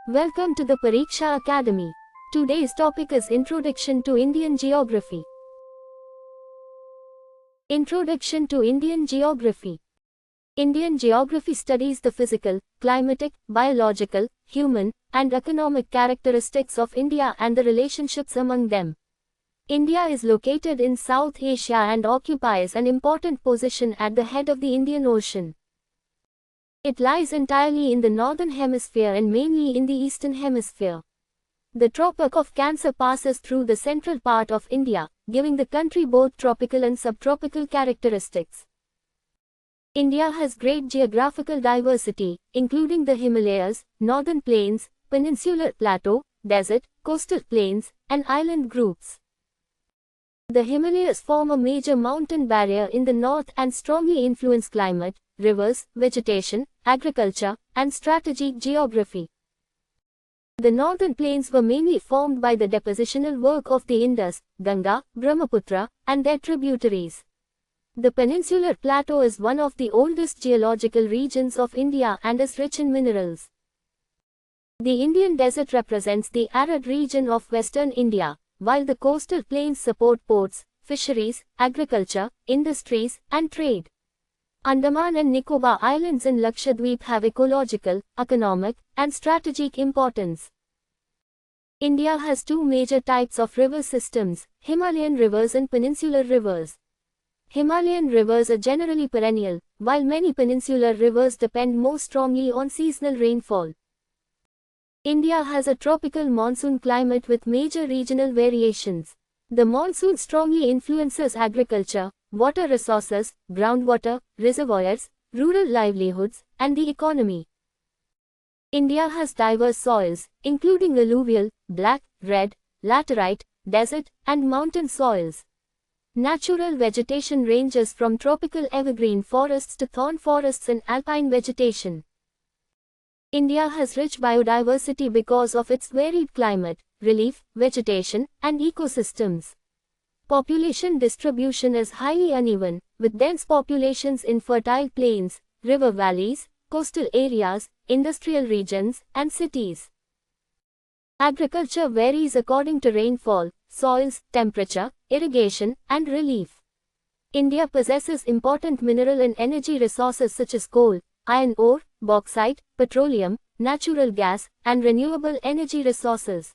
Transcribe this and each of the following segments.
Welcome to the Pariksha Academy. Today's topic is Introduction to Indian Geography. Introduction to Indian Geography. Indian geography studies the physical, climatic, biological, human, and economic characteristics of India and the relationships among them. India is located in South Asia and occupies an important position at the head of the Indian Ocean. It lies entirely in the northern hemisphere and mainly in the eastern hemisphere. The Tropic of Cancer passes through the central part of India, giving the country both tropical and subtropical characteristics. India has great geographical diversity, including the Himalayas, northern plains, peninsular plateau, desert, coastal plains, and island groups. The Himalayas form a major mountain barrier in the north and strongly influence climate, rivers, vegetation, agriculture, and strategic geography. The northern plains were mainly formed by the depositional work of the Indus, Ganga, Brahmaputra, and their tributaries. The peninsular plateau is one of the oldest geological regions of India and is rich in minerals. The Indian desert represents the arid region of western India, while the coastal plains support ports, fisheries, agriculture, industries, and trade. Andaman and Nicobar Islands in Lakshadweep have ecological, economic, and strategic importance. India has two major types of river systems, Himalayan rivers and peninsular rivers. Himalayan rivers are generally perennial, while many peninsular rivers depend more strongly on seasonal rainfall. India has a tropical monsoon climate with major regional variations. The monsoon strongly influences agriculture, water resources, groundwater, reservoirs, rural livelihoods, and the economy. India has diverse soils, including alluvial, black, red, laterite, desert, and mountain soils. Natural vegetation ranges from tropical evergreen forests to thorn forests and alpine vegetation. India has rich biodiversity because of its varied climate, relief, vegetation, and ecosystems. Population distribution is highly uneven, with dense populations in fertile plains, river valleys, coastal areas, industrial regions, and cities. Agriculture varies according to rainfall, soils, temperature, irrigation, and relief. India possesses important mineral and energy resources such as coal, iron ore, bauxite, petroleum, natural gas, and renewable energy resources.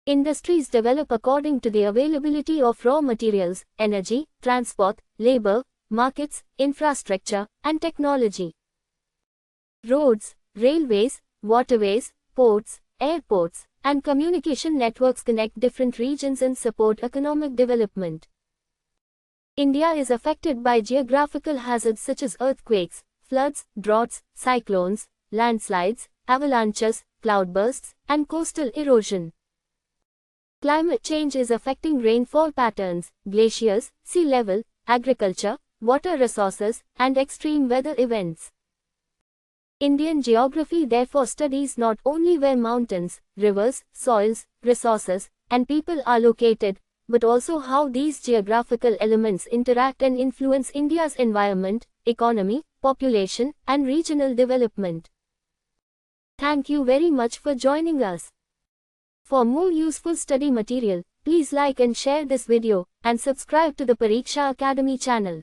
Industries develop according to the availability of raw materials, energy, transport, labor, markets, infrastructure, and technology. Roads, railways, waterways, ports, airports, and communication networks connect different regions and support economic development. India is affected by geographical hazards such as earthquakes, floods, droughts, cyclones, landslides, avalanches, cloudbursts, and coastal erosion. Climate change is affecting rainfall patterns, glaciers, sea level, agriculture, water resources, and extreme weather events. Indian geography therefore studies not only where mountains, rivers, soils, resources, and people are located, but also how these geographical elements interact and influence India's environment, economy, population, and regional development. Thank you very much for joining us. For more useful study material, please like and share this video, and subscribe to the Pariksha Academy channel.